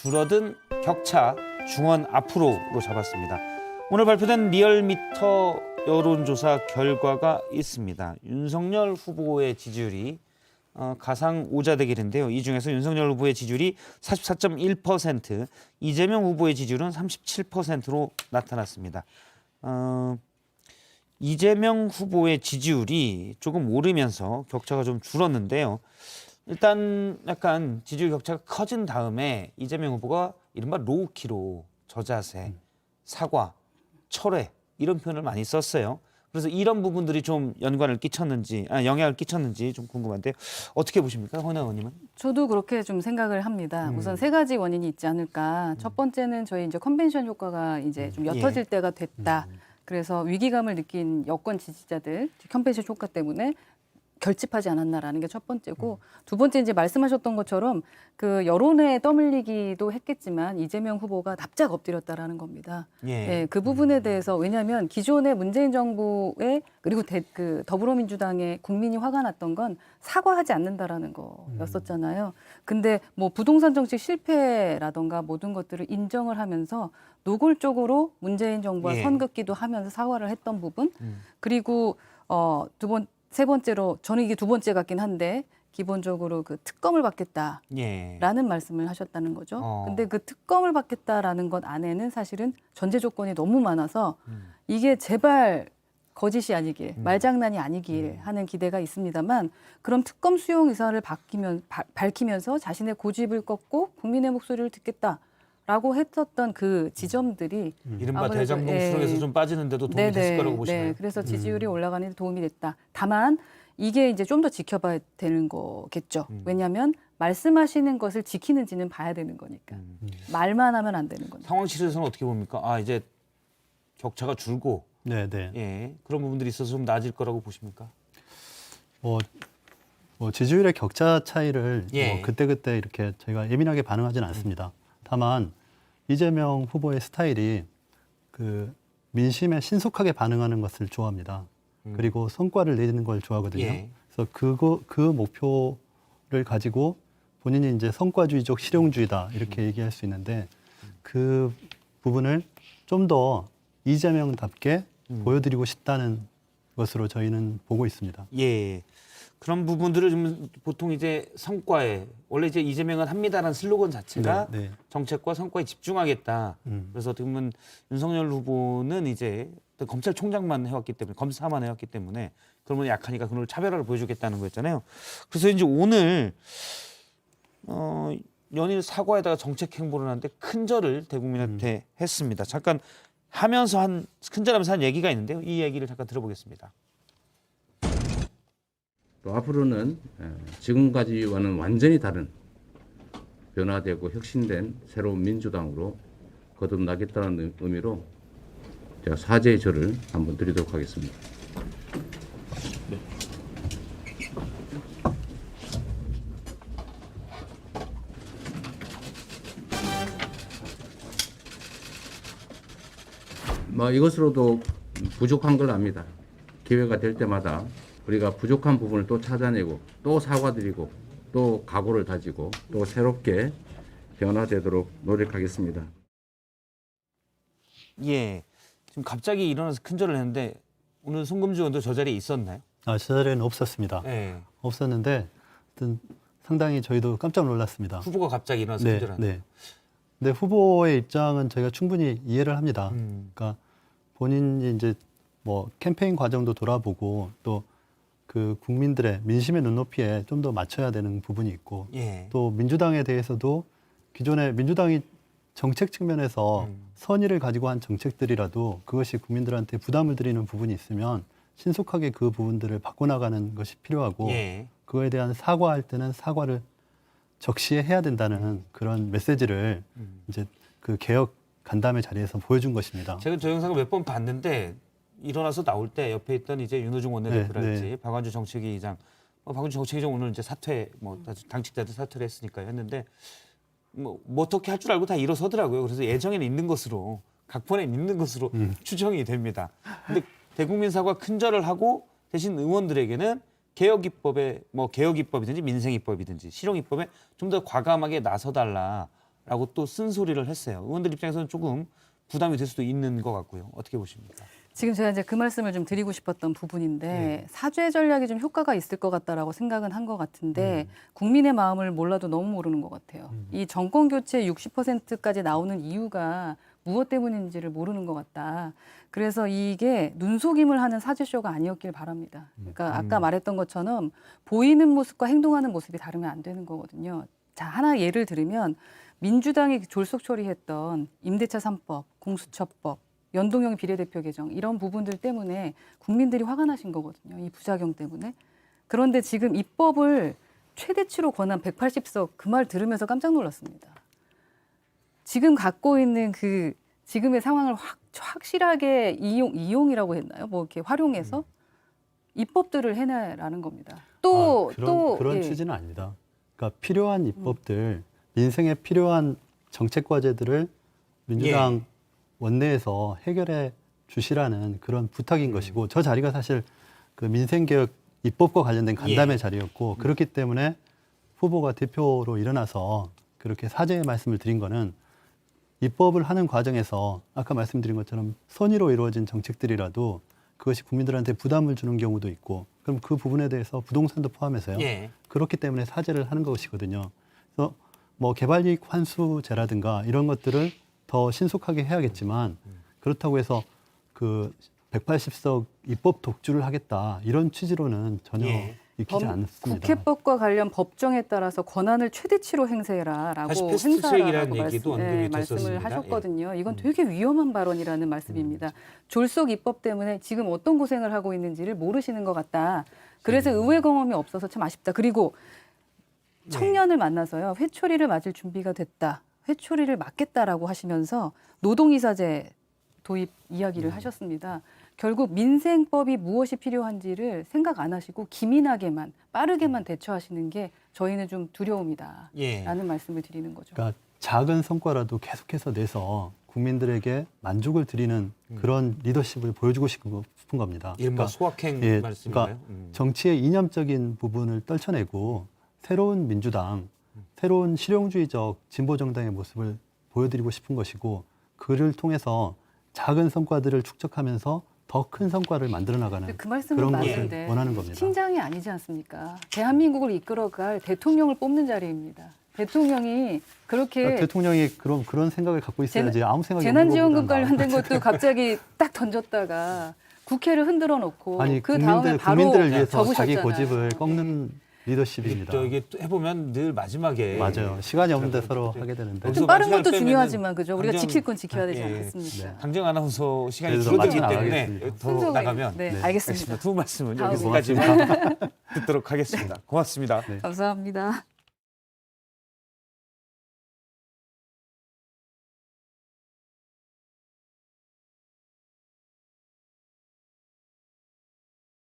줄어든 격차 중원 앞으로로 잡았습니다. 오늘 발표된 리얼미터 여론조사 결과가 있습니다. 윤석열 후보의 지지율이 가상 오자 대결인데요. 이 중에서 윤석열 후보의 지지율이 44.1%, 이재명 후보의 지지율은 37%로 나타났습니다. 이재명 후보의 지지율이 조금 오르면서 격차가 좀 줄었는데요. 일단 약간 지지율 격차가 커진 다음에 이재명 후보가 이른바 로우키로 저자세, 사과, 철회 이런 표현을 많이 썼어요. 그래서 이런 부분들이 좀 영향을 끼쳤는지 좀 궁금한데 어떻게 보십니까, 허은하 의원님은? 저도 그렇게 좀 생각을 합니다. 우선 세 가지 원인이 있지 않을까. 첫 번째는 저희 이제 컨벤션 효과가 이제 좀 옅어질 때가 됐다. 그래서 위기감을 느낀 여권 지지자들 컨벤션 효과 때문에 결집하지 않았나라는 게 첫 번째고, 두 번째 이제 말씀하셨던 것처럼 그 여론에 떠밀리기도 했겠지만 이재명 후보가 납작 엎드렸다라는 겁니다. 예, 그 부분에 대해서 왜냐하면 기존의 문재인 정부의 그리고 그 더불어민주당의 국민이 화가 났던 건 사과하지 않는다라는 거였었잖아요. 근데 뭐 부동산 정책 실패라던가 모든 것들을 인정을 하면서 노골적으로 문재인 정부와 선긋기도 하면서 사과를 했던 부분, 그리고 세 번째로 저는 이게 두 번째 같긴 한데 기본적으로 그 특검을 받겠다라는 말씀을 하셨다는 거죠. 근데 그 특검을 받겠다라는 것 안에는 사실은 전제 조건이 너무 많아서 이게 제발 거짓이 아니길, 말장난이 아니길 하는 기대가 있습니다만, 그럼 특검 수용 의사를 밝히면서 자신의 고집을 꺾고 국민의 목소리를 듣겠다라고 했었던 그 지점들이 이른바 대장동 수렁에서 좀 빠지는데도 도움이 됐을 거라고 보시나요? 네, 그래서 지지율이 올라가는 데 도움이 됐다. 다만 이게 이제 좀 더 지켜봐야 되는 거겠죠. 왜냐하면 말씀하시는 것을 지키는지는 봐야 되는 거니까. 말만 하면 안 되는 거니까. 상황실에서는 어떻게 봅니까? 이제 격차가 줄고 그런 부분들이 있어서 좀 나아질 거라고 보십니까? 뭐 지지율의 격차 차이를 그때그때 이렇게 저희가 예민하게 반응하지는 않습니다. 다만 이재명 후보의 스타일이 그 민심에 신속하게 반응하는 것을 좋아합니다. 그리고 성과를 내는 걸 좋아하거든요. 그래서 그 목표를 가지고 본인이 이제 성과주의적 실용주의다 이렇게 얘기할 수 있는데, 그 부분을 좀 더 이재명답게 보여드리고 싶다는 것으로 저희는 보고 있습니다. 그런 부분들을 좀 보통 이제 성과에, 원래 이제 이재명은 합니다라는 슬로건 자체가 정책과 성과에 집중하겠다. 그래서 어떻게 보면 윤석열 후보는 이제 검찰총장만 해왔기 때문에, 검사만 해왔기 때문에 그러면 약하니까 그걸 차별화를 보여주겠다는 거였잖아요. 그래서 이제 오늘 연일 사과에다가 정책 행보를 하는데 큰절을 대국민한테 했습니다. 잠깐 큰절하면서 한 얘기가 있는데요. 이 얘기를 잠깐 들어보겠습니다. 또 앞으로는 지금까지와는 완전히 다른 변화되고 혁신된 새로운 민주당으로 거듭나겠다는 의미로 제가 사죄의 절을 한번 드리도록 하겠습니다. 이것으로도 부족한 걸 압니다. 기회가 될 때마다 우리가 부족한 부분을 또 찾아내고 또 사과드리고 또 각오를 다지고 또 새롭게 변화되도록 노력하겠습니다. 지금 갑자기 일어나서 큰절을 했는데 오늘 송금주 의원도 저 자리에 있었나요? 저 자리에는 없었습니다. 없었는데 하여튼 상당히 저희도 깜짝 놀랐습니다. 후보가 갑자기 일어나서 큰절하는. 근데 후보의 입장은 저희가 충분히 이해를 합니다. 그러니까 본인이 이제 뭐 캠페인 과정도 돌아보고 또 그 국민들의 민심의 눈높이에 좀 더 맞춰야 되는 부분이 있고, 또 민주당에 대해서도 기존에 민주당이 정책 측면에서 선의를 가지고 한 정책들이라도 그것이 국민들한테 부담을 드리는 부분이 있으면 신속하게 그 부분들을 바꿔나가는 것이 필요하고, 그거에 대한 사과할 때는 사과를 적시에 해야 된다는 그런 메시지를 이제 그 개혁 간담회 자리에서 보여준 것입니다. 제가 저 영상을 몇 번 봤는데 일어나서 나올 때 옆에 있던 이제 윤호중 원내대표랄지 박완주 정책위의장, 박완주 정책위의장 오늘 이제 사퇴, 당직자들 사퇴를 했으니까요 했는데 뭐 어떻게 할 줄 알고 다 일어서더라고요. 그래서 예정에는 있는 것으로, 각본에 있는 것으로 추정이 됩니다. 근데 대국민 사과 큰절을 하고 대신 의원들에게는 개혁 입법에 개혁 입법이든지 민생 입법이든지 실용 입법에 좀 더 과감하게 나서달라. 라고 또 쓴소리를 했어요. 의원들 입장에서는 조금 부담이 될 수도 있는 것 같고요. 어떻게 보십니까? 지금 제가 이제 그 말씀을 좀 드리고 싶었던 부분인데 네. 사죄 전략이 좀 효과가 있을 것 같다라고 생각은 한 것 같은데 국민의 마음을 몰라도 너무 모르는 것 같아요. 이 정권 교체 60%까지 나오는 이유가 무엇 때문인지를 모르는 것 같다. 그래서 이게 눈속임을 하는 사죄쇼가 아니었길 바랍니다. 그러니까 아까 말했던 것처럼 보이는 모습과 행동하는 모습이 다르면 안 되는 거거든요. 자, 하나 예를 들으면 민주당이 졸속 처리했던 임대차 3법, 공수처법, 연동형 비례대표 개정 이런 부분들 때문에 국민들이 화가 나신 거거든요. 이 부작용 때문에. 그런데 지금 입법을 최대치로 권한 180석 그 말 들으면서 깜짝 놀랐습니다. 지금 갖고 있는 그 지금의 상황을 확실하게 이용이라고 했나요? 뭐 이렇게 활용해서 입법들을 해내라는 겁니다. 또 그런 예. 취지는 아닙니다. 그러니까 필요한 입법들, 민생에 필요한 정책 과제들을 민주당 원내에서 해결해 주시라는 그런 부탁인 것이고 저 자리가 사실 그 민생개혁 입법과 관련된 간담회 자리였고 그렇기 때문에 후보가 대표로 일어나서 그렇게 사죄의 말씀을 드린 거는 입법을 하는 과정에서 아까 말씀드린 것처럼 선의로 이루어진 정책들이라도 그것이 국민들한테 부담을 주는 경우도 있고 그럼 그 부분에 대해서 부동산도 포함해서요. 그렇기 때문에 사죄를 하는 것이거든요. 그래서 뭐 개발이익 환수제라든가 이런 것들을 더 신속하게 해야겠지만 그렇다고 해서 그 180석 입법 독주를 하겠다 이런 취지로는 전혀 익히지 않습니다. 국회법과 관련 법정에 따라서 권한을 최대치로 행사해라라고 다시 패스트트랙이라는 행사라고 얘기도 언급이 말씀을 됐었습니다. 하셨거든요. 이건 되게 위험한 발언이라는 말씀입니다. 졸속 입법 때문에 지금 어떤 고생을 하고 있는지를 모르시는 것 같다. 그래서 의회 경험이 없어서 참 아쉽다. 그리고 청년을 만나서요. 회초리를 맞을 준비가 됐다. 회초리를 맞겠다라고 하시면서 노동이사제 도입 이야기를 하셨습니다. 결국 민생법이 무엇이 필요한지를 생각 안 하시고 기민하게만 빠르게만 대처하시는 게 저희는 좀 두려움이다 라는 말씀을 드리는 거죠. 그러니까 작은 성과라도 계속해서 내서 국민들에게 만족을 드리는 그런 리더십을 보여주고 싶은 겁니다. 이른바 소확행 말씀인가요? 그러니까 정치의 이념적인 부분을 떨쳐내고 새로운 민주당, 새로운 실용주의적 진보 정당의 모습을 보여드리고 싶은 것이고 그를 통해서 작은 성과들을 축적하면서 더 큰 성과를 만들어 나가는 그 말씀은 그런 것을 맞는데 원하는 겁니다. 팀장이 아니지 않습니까? 대한민국을 이끌어갈 대통령을 뽑는 자리입니다. 대통령이 그렇게 그러니까 대통령이 그런 생각을 갖고 있어야지 아무 생각이 없는 재난지원금 것보다는 관련된 것도 갑자기 딱 던졌다가 국회를 흔들어 놓고 아니 그 다음에 바로 국민들을 위해서 접으셨잖아요. 자기 고집을 꺾는 리더십입니다. 또 이게 또 해보면 늘 마지막에 맞아요. 시간이 없는데 서로 하게 되는데. 좀 빠른 마지막에 것도 빼면은 중요하지만 그죠? 우리가 강정- 지킬 건 지켜야 되지 예, 예. 않겠습니까? 네. 강정 아나운서 시간이 그래서 줄어들기 마지막 때문에 나가겠습니다. 더 순서가 나가면 네, 네. 알겠습니다. 두 말씀은 다음에 여기까지만 듣도록 하겠습니다. 고맙습니다. 네. 감사합니다.